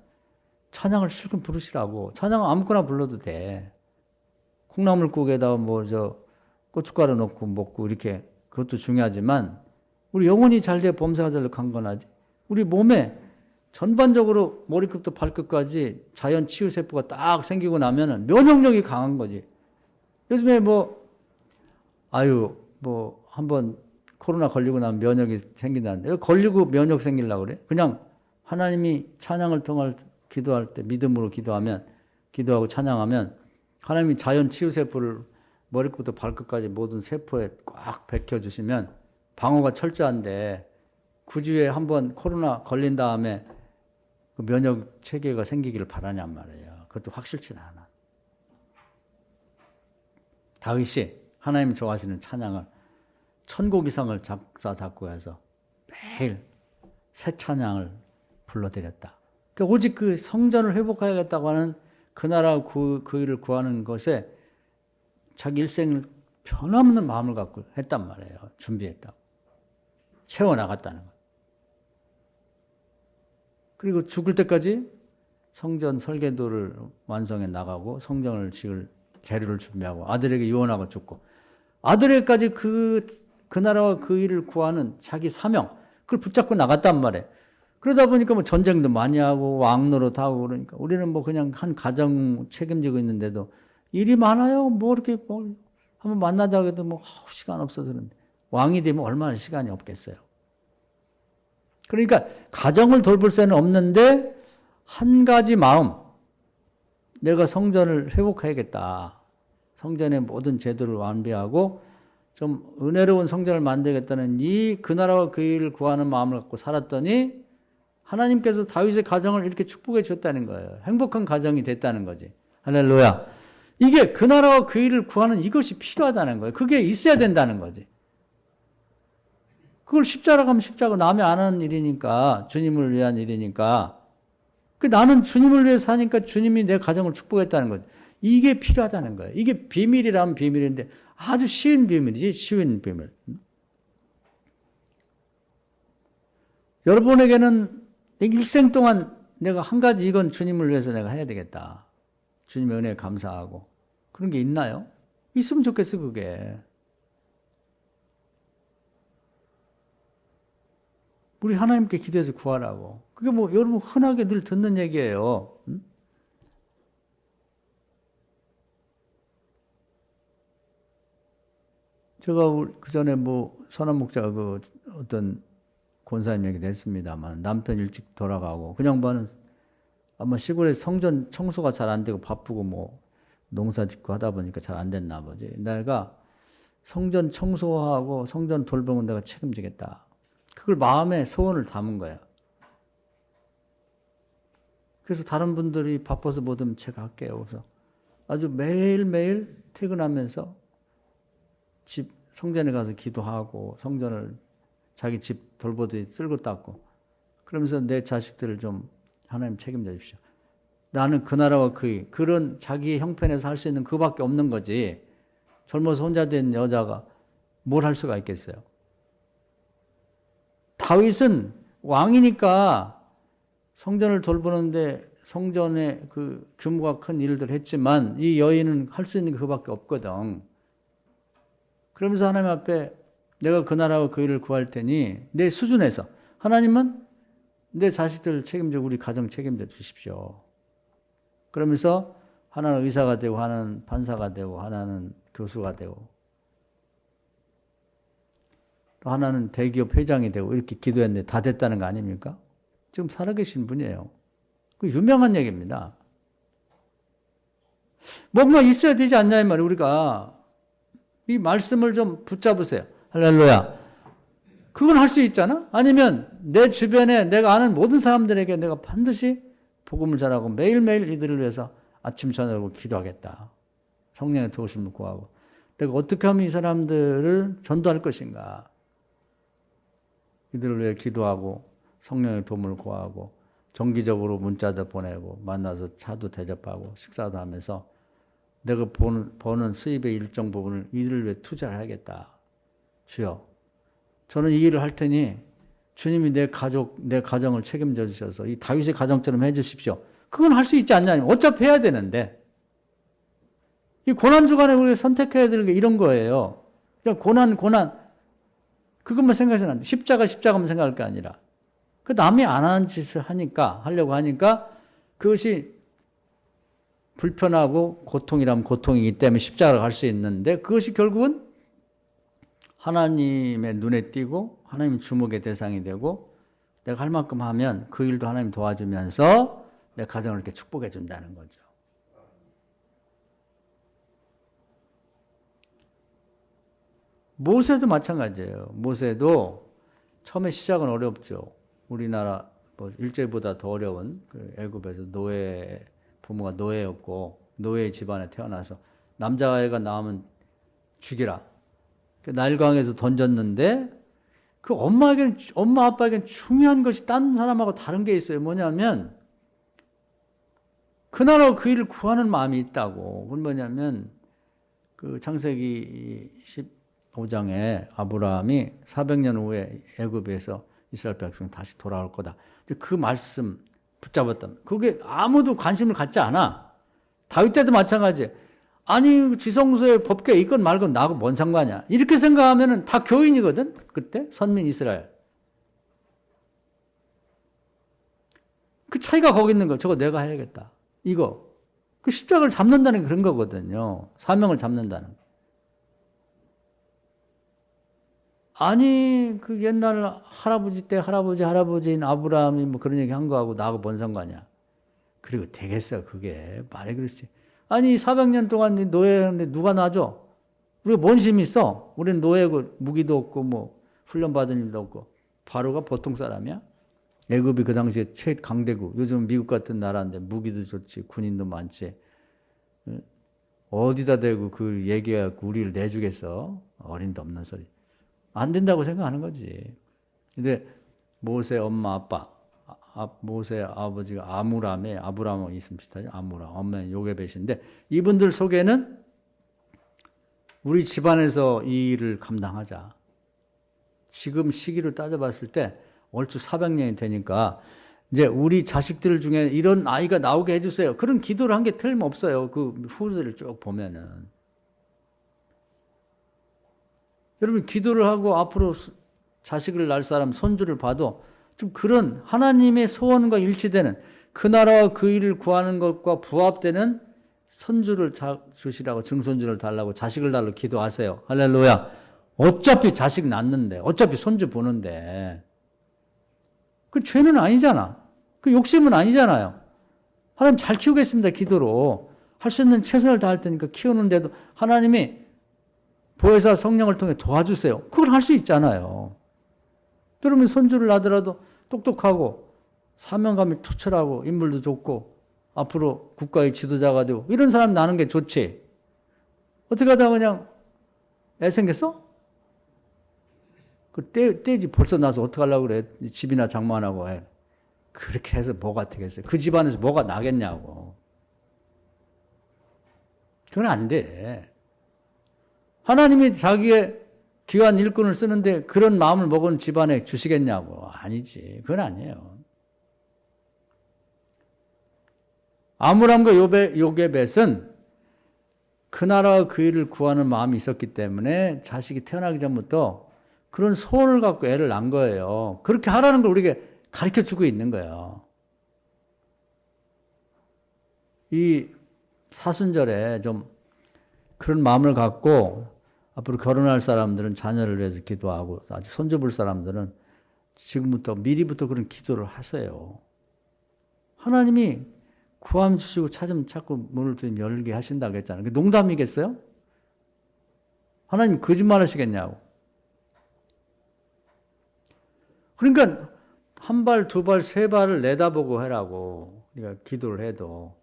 찬양을 실컷 부르시라고. 찬양 아무거나 불러도 돼. 콩나물국에다가 뭐 저 고춧가루 넣고 먹고 이렇게 그것도 중요하지만 우리 영혼이 잘 돼 범사가 잘 강건하지. 우리 몸에 전반적으로 머리끝부터 발끝까지 자연 치유 세포가 딱 생기고 나면은 면역력이 강한 거지. 요즘에 뭐 한번 코로나 걸리고 나면 면역이 생긴다는데 걸리고 면역 생기려고 그래? 그냥 하나님이 찬양을 통해 기도할 때 믿음으로 기도하고 찬양하면 하나님이 자연 치유 세포를 머리끝부터 발끝까지 모든 세포에 꽉 베껴주시면 방어가 철저한데 그 주에 한번 코로나 걸린 다음에 그 면역 체계가 생기기를 바라냔 말이에요. 그것도 확실치는 않아. 다윗이 하나님이 좋아하시는 찬양을 1000곡 이상을 작사작곡해서 매일 새 찬양을 불러드렸다. 그러니까 오직 그 성전을 회복해야겠다고 하는 그 나라 그 일을 구하는 것에 자기 일생을 변함없는 마음을 갖고 했단 말이에요. 준비했다고. 채워나갔다는 거. 그리고 죽을 때까지 성전 설계도를 완성해 나가고 성전을 지을 재료를 준비하고 아들에게 유언하고 죽고 아들에게까지 그 나라와 그 일을 구하는 자기 사명 그걸 붙잡고 나갔단 말이에요. 그러다 보니까 뭐 전쟁도 많이 하고 왕 노릇하고 그러니까 우리는 뭐 그냥 한 가정 책임지고 있는데도 일이 많아요. 뭐 이렇게 뭐 한번 만나자고 해도 뭐 시간 없어서 그런데 왕이 되면 얼마나 시간이 없겠어요. 그러니까 가정을 돌볼 새는 없는데 한 가지 마음, 내가 성전을 회복해야겠다. 성전의 모든 제도를 완비하고 좀 은혜로운 성전을 만들겠다는 그 나라와 그 일을 구하는 마음을 갖고 살았더니 하나님께서 다윗의 가정을 이렇게 축복해 줬다는 거예요. 행복한 가정이 됐다는 거지. 할렐루야. 이게 그 나라와 그 일을 구하는 이것이 필요하다는 거예요. 그게 있어야 된다는 거지. 그걸 십자가 가면 십자가 남이 안 하는 일이니까, 주님을 위한 일이니까. 나는 주님을 위해 사니까 주님이 내 가정을 축복했다는 거지. 이게 필요하다는 거예요. 이게 비밀이라면 비밀인데 아주 쉬운 비밀이지, 쉬운 비밀. 여러분에게는 일생 동안 내가 한 가지 이건 주님을 위해서 내가 해야 되겠다. 주님의 은혜에 감사하고. 그런 게 있나요? 있으면 좋겠어, 그게. 우리 하나님께 기도해서 구하라고. 그게 뭐 여러분 흔하게 늘 듣는 얘기예요. 응? 제가 그 전에 뭐 선한 목자가 그 어떤 권사님 얘기도 했습니다만 남편 일찍 돌아가고 그냥 봐는 아마 시골에 성전 청소가 잘 안 되고 바쁘고 뭐 농사 짓고 하다 보니까 잘 안 됐나 보지. 내가 성전 청소하고 성전 돌보면 내가 책임지겠다. 그걸 마음에 소원을 담은 거야. 그래서 다른 분들이 바빠서 못 오면 제가 할게요. 그래서 아주 매일매일 퇴근하면서 집 성전에 가서 기도하고 성전을 자기 집 돌보듯이 쓸고 닦고 그러면서 내 자식들을 좀 하나님 책임져 주십시오. 나는 그 나라와 그런 자기의 형편에서 할 수 있는 그밖에 없는 거지. 젊어서 혼자 된 여자가 뭘 할 수가 있겠어요. 다윗은 왕이니까 성전을 돌보는데 성전의 그 규모가 큰 일들 했지만 이 여인은 할 수 있는 게 그밖에 없거든. 그러면서 하나님 앞에 내가 그 나라와 그 일을 구할 테니 내 수준에서 하나님은 내 자식들 책임져 우리 가정 책임져 주십시오. 그러면서 하나는 의사가 되고 하나는 판사가 되고 하나는 교수가 되고 또 하나는 대기업 회장이 되고 이렇게 기도했는데 다 됐다는 거 아닙니까? 지금 살아계신 분이에요. 그 유명한 얘기입니다. 뭔가 있어야 되지 않냐 이 말이에요. 우리가 이 말씀을 좀 붙잡으세요. 할렐루야. 그건 할 수 있잖아? 아니면 내 주변에 내가 아는 모든 사람들에게 내가 반드시 복음을 전하고 매일매일 이들을 위해서 아침 저녁으로 기도하겠다. 성령의 도우심을 구하고 내가 어떻게 하면 이 사람들을 전도할 것인가. 이들을 위해 기도하고 성령의 도움을 구하고 정기적으로 문자도 보내고 만나서 차도 대접하고 식사도 하면서 내가 버는 수입의 일정 부분을 이들을 위해 투자를 하겠다. 주여, 저는 이 일을 할 테니 주님이 내 가정을 책임져 주셔서 이 다윗의 가정처럼 해 주십시오. 그건 할 수 있지 않냐? 어차피 해야 되는데. 이 고난주간에 우리가 선택해야 될 게 이런 거예요. 그냥 고난. 그것만 생각해서는 안 돼. 십자가만 생각할 게 아니라. 그 남이 안 하는 짓을 하려고 하니까 그것이 불편하고 고통이라면 고통이기 때문에 십자가를 갈 수 있는데 그것이 결국은 하나님의 눈에 띄고 하나님 주목의 대상이 되고 내가 할 만큼 하면 그 일도 하나님 도와주면서 내 가정을 이렇게 축복해 준다는 거죠. 모세도 마찬가지예요. 모세도 처음에 시작은 어렵죠. 우리나라 일제보다 더 어려운 그 애굽에서 부모가 노예였고 노예 집안에 태어나서 남자아이가 나오면 죽이라. 나일강에서 던졌는데 그 엄마 아빠에게는 중요한 것이 딴 사람하고 다른 게 있어요. 뭐냐면 그 나라 그 일을 구하는 마음이 있다고. 그건 뭐냐면 그 창세기 15장에 아브라함이 400년 후에 애굽에서 이스라엘 백성 다시 돌아올 거다. 그 말씀 붙잡았던. 그게 아무도 관심을 갖지 않아. 다윗 때도 마찬가지예요. 아니 지성소에 법궤 있건 말건 나하고 뭔 상관이야. 이렇게 생각하면은 다 교인이거든. 그때 선민 이스라엘. 차이가 거기 있는 거. 저거 내가 해야겠다. 이거. 그 십자가를 잡는다는 게 그런 거거든요. 사명을 잡는다는 거. 아니, 그 옛날 할아버지 때 할아버지인 아브라함이 뭐 그런 얘기 한 거하고 나하고 뭔 상관이야. 그리고 되겠어, 그게. 말이 그렇지. 아니, 400년 동안 노예였는데 누가 놔줘? 우리가 뭔 힘이 있어? 우리는 노예고, 무기도 없고, 뭐, 훈련받은 일도 없고. 바로가 보통 사람이야? 애굽이 그 당시에 최강대국. 요즘 미국 같은 나라인데 무기도 좋지, 군인도 많지. 어디다 대고 그 얘기해갖고 우리를 내주겠어? 어린도 없는 소리. 안 된다고 생각하는 거지. 근데 모세 엄마 아빠, 모세 아버지가 아브라함이 있으면 비슷하죠. 아므람, 엄마는 요게벳인데 이분들 속에는 우리 집안에서 이 일을 감당하자. 지금 시기로 따져봤을 때 얼추 400년이 되니까 이제 우리 자식들 중에 이런 아이가 나오게 해주세요. 그런 기도를 한 게 틀림없어요. 그 후들을 쭉 보면은. 여러분 기도를 하고 앞으로 자식을 낳을 사람, 손주를 봐도 좀 그런 하나님의 소원과 일치되는 그 나라와 그 일을 구하는 것과 부합되는 손주를 주시라고, 증손주를 달라고, 자식을 달라고 기도하세요. 할렐루야. 어차피 자식 낳는데, 어차피 손주 보는데 그 죄는 아니잖아. 그 욕심은 아니잖아요. 하나님 잘 키우겠습니다. 기도로. 할 수 있는 최선을 다할 테니까 키우는데도 하나님이 보혜사 성령을 통해 도와주세요. 그걸 할 수 있잖아요. 그러면 손주를 낳더라도 똑똑하고 사명감이 투철하고 인물도 좋고 앞으로 국가의 지도자가 되고 이런 사람 나는 게 좋지. 어떻게 하다가 그냥 애 생겼어? 그 떼지 벌써 나서 어떡하려고 그래. 집이나 장만하고 해. 그렇게 해서 뭐가 되겠어요. 그 집안에서 뭐가 나겠냐고. 그건 안 돼. 하나님이 자기의 귀한 일꾼을 쓰는데 그런 마음을 먹은 집안에 주시겠냐고. 아니지. 그건 아니에요. 아므람과 요게벳은 그 나라와 그 일을 구하는 마음이 있었기 때문에 자식이 태어나기 전부터 그런 소원을 갖고 애를 낳은 거예요. 그렇게 하라는 걸 우리에게 가르쳐주고 있는 거예요. 이 사순절에 좀 그런 마음을 갖고 앞으로 결혼할 사람들은 자녀를 위해서 기도하고 아직 손주 볼 사람들은 지금부터 미리부터 그런 기도를 하세요. 하나님이 구하면 주시고 찾으면 찾고 문을 두면 열게 하신다고 했잖아요. 그게 농담이겠어요? 하나님 거짓말 하시겠냐고. 그러니까 한 발, 두 발, 세 발을 내다보고 해라고 우리가 기도를 해도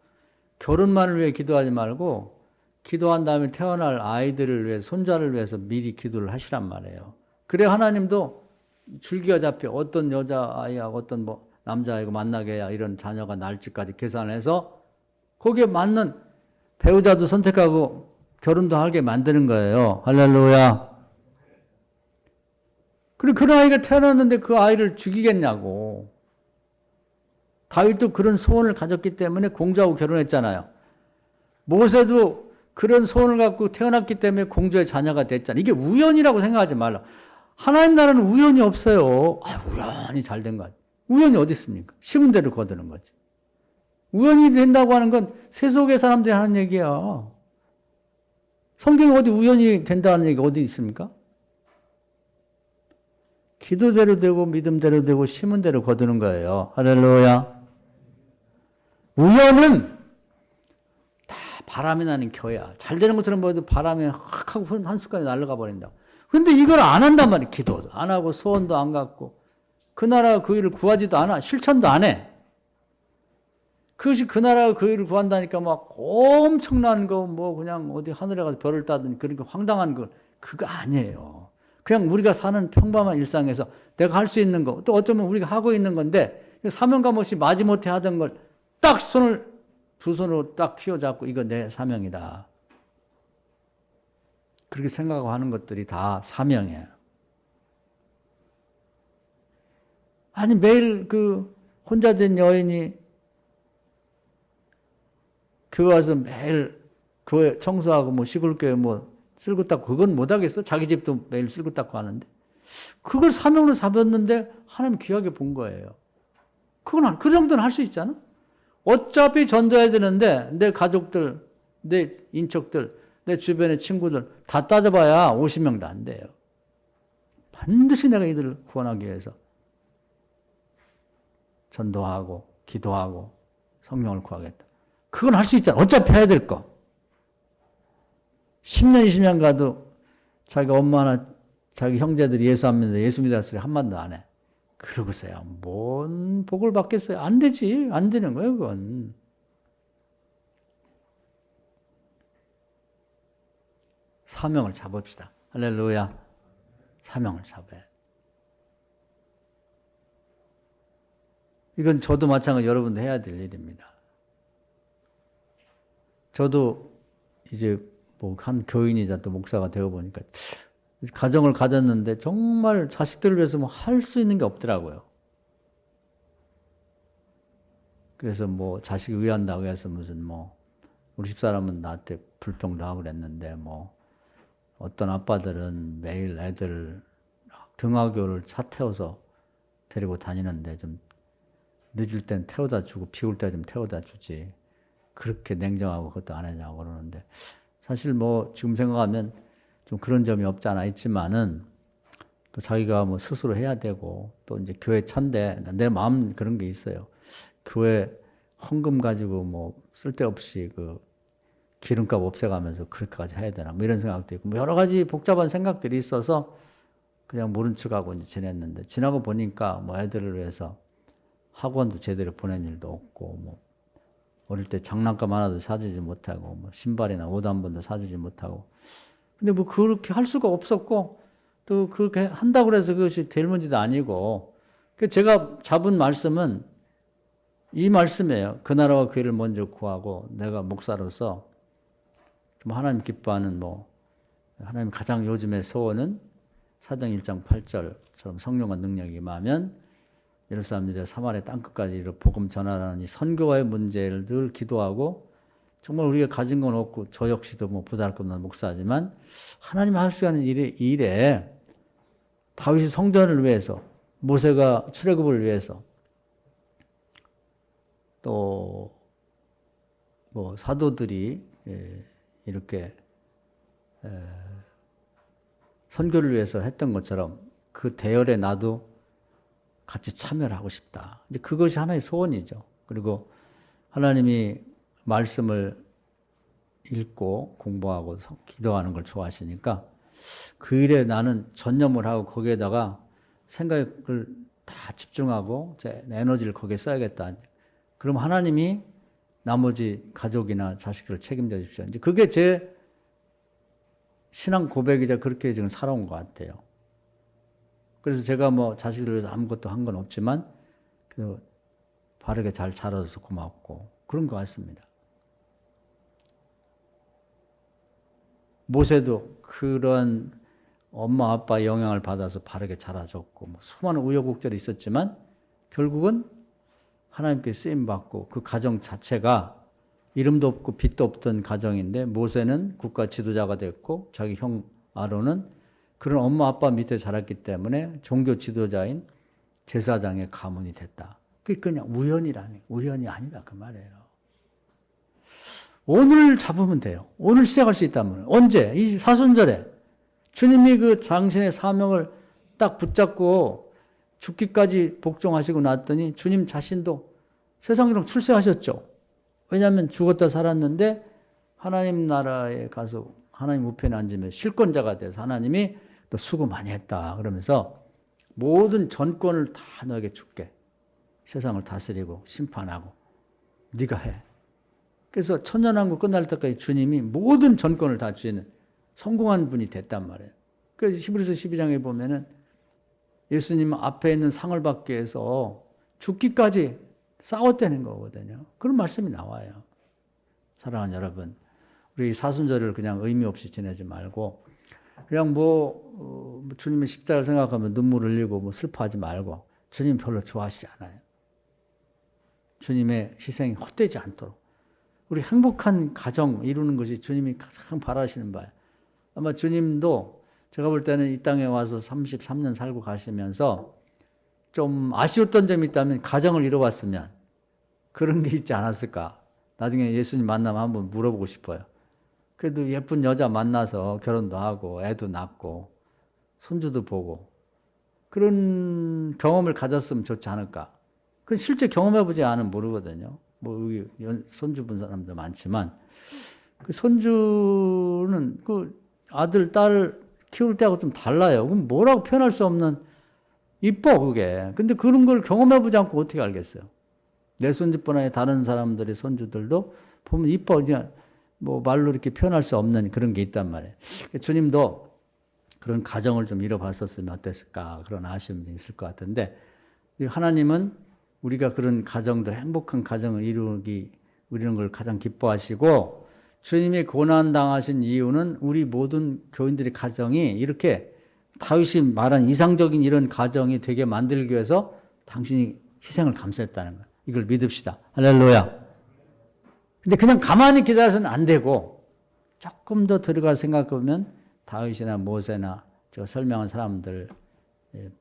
결혼만을 위해 기도하지 말고 기도한 다음에 태어날 아이들을 위해 손자를 위해서 미리 기도를 하시란 말이에요. 그래 하나님도 줄기가 잡혀 어떤 여자아이하고 어떤 뭐 남자아이고 만나게 해야 이런 자녀가 날지까지 계산해서 거기에 맞는 배우자도 선택하고 결혼도 하게 만드는 거예요. 할렐루야. 그리고 그런 아이가 태어났는데 그 아이를 죽이겠냐고. 다윗도 그런 소원을 가졌기 때문에 공주하고 결혼했잖아요. 모세도 그런 소원을 갖고 태어났기 때문에 공주의 자녀가 됐잖아요. 이게 우연이라고 생각하지 말라. 하나님 나라는 우연이 없어요. 우연히 잘 된 것. 우연이 어디 있습니까? 심은 대로 거두는 거지. 우연이 된다고 하는 건 세속의 사람들이 하는 얘기야. 성경에 어디 우연이 된다는 얘기가 어디 있습니까? 기도대로 되고 믿음대로 되고 심은 대로 거두는 거예요. 할렐루야. 우연은 다 바람이 나는 겨야. 잘 되는 것처럼 보여도 바람이 확 하고 한순간에 날아가 버린다고. 근데 이걸 안 한단 말이에요. 기도도 안 하고 소원도 안 갖고 그 나라 그 일을 구하지도 않아. 실천도 안 해. 그것이 그 나라 그 일을 구한다니까 막 엄청난 거 뭐 그냥 어디 하늘에 가서 별을 따든 그런 거 황당한 거 그거 아니에요. 그냥 우리가 사는 평범한 일상에서 내가 할 수 있는 거 또 어쩌면 우리가 하고 있는 건데 사명감 없이 마지못해 하던 걸 딱 두 손으로 딱 휘어잡고 이거 내 사명이다. 그렇게 생각하고 하는 것들이 다 사명이에요. 아니 매일 그 혼자 된 여인이 교회 와서 매일 교회 청소하고 뭐 시골교회 뭐 쓸고 닦고 그건 못하겠어? 자기 집도 매일 쓸고 닦고 하는데 그걸 사명으로 잡았는데 하나님 귀하게 본 거예요. 그 정도는 할 수 있잖아. 어차피 전도해야 되는데 내 가족들, 내 인척들, 내 주변의 친구들 다 따져봐야 50명도 안 돼요. 반드시 내가 이들을 구원하기 위해서 전도하고 기도하고 성령을 구하겠다. 그건 할 수 있잖아. 어차피 해야 될 거. 10년, 20년 가도 자기 엄마나 자기 형제들이 예수 안 믿는데 예수 믿으라 소리 한마디도 안 해. 그러고서야 뭔 복을 받겠어요? 안 되지. 안 되는 거예요, 그건. 사명을 잡읍시다. 할렐루야. 사명을 잡아야 돼. 이건 저도 마찬가지 여러분도 해야 될 일입니다. 저도 이제 뭐 한 교인이자 또 목사가 되어 보니까 가정을 가졌는데 정말 자식들을 위해서 뭐 할 수 있는 게 없더라고요. 그래서 뭐 자식 위한다고 해서 무슨 뭐 우리 집사람은 나한테 불평도 하고 그랬는데 뭐 어떤 아빠들은 매일 애들 등하교를 차 태워서 데리고 다니는데 좀 늦을 땐 태워다 주고 비올 때 좀 태워다 주지. 그렇게 냉정하고 그것도 안 하냐고 그러는데 사실 뭐 지금 생각하면 좀 그런 점이 없지 않아 있지만은 또 자기가 뭐 스스로 해야 되고 또 이제 교회 찬데 내 마음 그런 게 있어요. 교회 헌금 가지고 뭐 쓸데없이 그 기름값 없애가면서 그렇게까지 해야 되나 뭐 이런 생각도 있고 뭐 여러 가지 복잡한 생각들이 있어서 그냥 모른 척하고 이제 지냈는데 지나고 보니까 뭐 애들을 위해서 학원도 제대로 보낸 일도 없고 뭐 어릴 때 장난감 하나도 사주지 못하고 뭐 신발이나 옷 한 번도 사주지 못하고 근데 뭐 그렇게 할 수가 없었고 또 그렇게 한다고 해서 그것이 될 문제도 아니고 제가 잡은 말씀은 이 말씀이에요. 그 나라와 그 일을 먼저 구하고 내가 목사로서 좀 하나님 기뻐하는 뭐 하나님 가장 요즘의 소원은 사도행 1장 8절처럼 성령과 능력이 임하면 예루살렘 사마리아 땅끝까지 이르러 복음 전하라는 이 선교와의 문제를 늘 기도하고 정말 우리가 가진 건 없고 저 역시도 뭐 부잘것없는 목사지만 하나님이 할 수 있는 일에 다윗이 성전을 위해서 모세가 출애굽을 위해서 또 뭐 사도들이 이렇게 선교를 위해서 했던 것처럼 그 대열에 나도 같이 참여를 하고 싶다. 근데 그것이 하나의 소원이죠. 그리고 하나님이 말씀을 읽고 공부하고 기도하는 걸 좋아하시니까 그 일에 나는 전념을 하고 거기에다가 생각을 다 집중하고 제 에너지를 거기에 써야겠다. 그럼 하나님이 나머지 가족이나 자식들을 책임져 주십시오. 이제 그게 제 신앙 고백이자 그렇게 지금 살아온 것 같아요. 그래서 제가 뭐 자식들을 위해서 아무것도 한 건 없지만 그 바르게 잘 자라줘서 고맙고 그런 것 같습니다. 모세도 그런 엄마 아빠의 영향을 받아서 바르게 자라줬고 뭐 수많은 우여곡절이 있었지만 결국은 하나님께 쓰임받고 그 가정 자체가 이름도 없고 빛도 없던 가정인데 모세는 국가 지도자가 됐고 자기 형 아론은 그런 엄마 아빠 밑에 자랐기 때문에 종교 지도자인 제사장의 가문이 됐다. 그게 그냥 우연이 아니다 그 말이에요. 오늘 잡으면 돼요. 오늘 시작할 수 있다면 언제? 이 사순절에 주님이 그 당신의 사명을 딱 붙잡고 죽기까지 복종하시고 났더니 주님 자신도 세상으로 출세하셨죠. 왜냐하면 죽었다 살았는데 하나님 나라에 가서 하나님 우편에 앉으면 실권자가 돼서 하나님이 너 수고 많이 했다 그러면서 모든 전권을 다 너에게 줄게. 세상을 다스리고 심판하고 네가 해. 그래서 천년왕국 끝날 때까지 주님이 모든 전권을 다 주는 성공한 분이 됐단 말이에요. 그래서 히브리서 12장에 보면은 예수님 앞에 있는 상을 받기 위해서 죽기까지 싸웠다는 거거든요. 그런 말씀이 나와요. 사랑하는 여러분, 우리 사순절을 그냥 의미 없이 지내지 말고 그냥 주님의 십자가를 생각하면 눈물 흘리고 뭐 슬퍼하지 말고 주님 별로 좋아하시지 않아요. 주님의 희생이 헛되지 않도록 우리 행복한 가정 이루는 것이 주님이 가장 바라시는 바예요. 아마 주님도 제가 볼 때는 이 땅에 와서 33년 살고 가시면서 좀 아쉬웠던 점이 있다면 가정을 이뤄봤으면 그런 게 있지 않았을까. 나중에 예수님 만나면 한번 물어보고 싶어요. 그래도 예쁜 여자 만나서 결혼도 하고 애도 낳고 손주도 보고 그런 경험을 가졌으면 좋지 않을까. 그 실제 경험해보지 않으면 모르거든요. 뭐 여기 손주 본 사람도 많지만 그 손주는 그 아들, 딸 키울 때하고 좀 달라요. 그럼 뭐라고 표현할 수 없는 이뻐 그게. 근데 그런 걸 경험해보지 않고 어떻게 알겠어요? 내 손주뿐 아니라 다른 사람들의 손주들도 보면 이뻐. 그냥 뭐 말로 이렇게 표현할 수 없는 그런 게 있단 말이에요. 주님도 그런 가정을 좀 이뤄봤었으면 어땠을까 그런 아쉬움이 좀 있을 것 같은데 하나님은 우리가 그런 가정들 행복한 가정을 이루는 걸 가장 기뻐하시고 주님이 고난당하신 이유는 우리 모든 교인들의 가정이 이렇게 다윗이 말한 이상적인 이런 가정이 되게 만들기 위해서 당신이 희생을 감수했다는 거예요. 이걸 믿읍시다. 할렐루야. 근데 그냥 가만히 기다려서는 안 되고 조금 더 들어가 생각해보면 다윗이나 모세나 저 설명한 사람들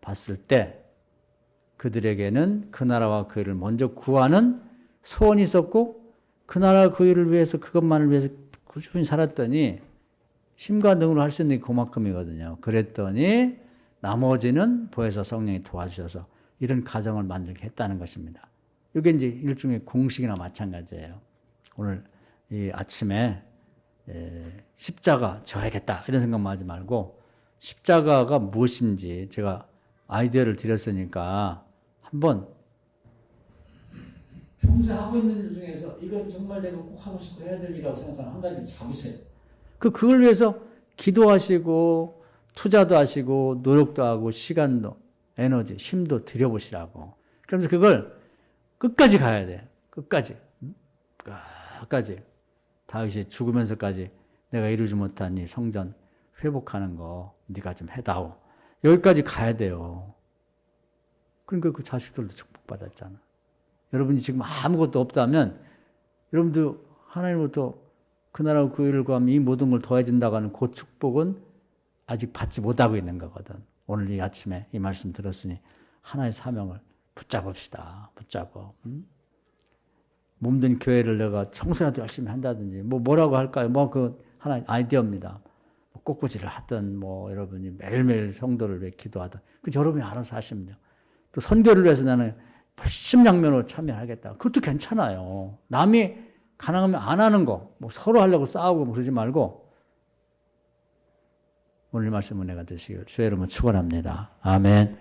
봤을 때 그들에게는 그 나라와 그 일을 먼저 구하는 소원이 있었고 그 나라와 그 일을 위해서 그것만을 위해서 꾸준히 살았더니 힘과 능으로 할 수 있는 게 그만큼이거든요. 그랬더니 나머지는 보혜사 성령이 도와주셔서 이런 가정을 만들게 했다는 것입니다. 이게 이제 일종의 공식이나 마찬가지예요. 오늘 이 아침에 십자가 져야겠다 이런 생각만 하지 말고 십자가가 무엇인지 제가 아이디어를 드렸으니까 한번 평소에 하고 있는 일 중에서 이건 정말 내가 꼭 하고 싶고 해야 될 일이라고 생각하는 한 가지를 잡으세요. 그걸 위해서 기도하시고 투자도 하시고 노력도 하고 시간도 에너지 힘도 들여보시라고. 그러면서 그걸 끝까지 가야 돼요. 끝까지. 다윗이 죽으면서까지 내가 이루지 못한 이 성전 회복하는 거 네가 좀 해다오. 여기까지 가야 돼요. 그러니까 그 자식들도 축복받았잖아. 여러분이 지금 아무것도 없다면 여러분도 하나님부터 그 나라와 그 일을 구하면 이 모든 걸 더해진다고 하는 그 축복은 아직 받지 못하고 있는 거거든. 오늘 이 아침에 이 말씀 들었으니 하나의 사명을 붙잡읍시다. 붙잡어. 몸든 교회를 내가 청소라도 열심히 한다든지 뭐라고 할까요? 그 하나의 아이디어입니다. 꽃꽂이를 하든 여러분이 매일매일 성도를 위해 기도하든 그 여러분이 알아서 하시면 돼요. 또 선교를 위해서 나는 십양면으로 참여하겠다. 그것도 괜찮아요. 남이 가능하면 안 하는 거, 서로 하려고 싸우고 그러지 말고 오늘 말씀 은혜가 되시길 주의 이름으로 축원합니다. 아멘.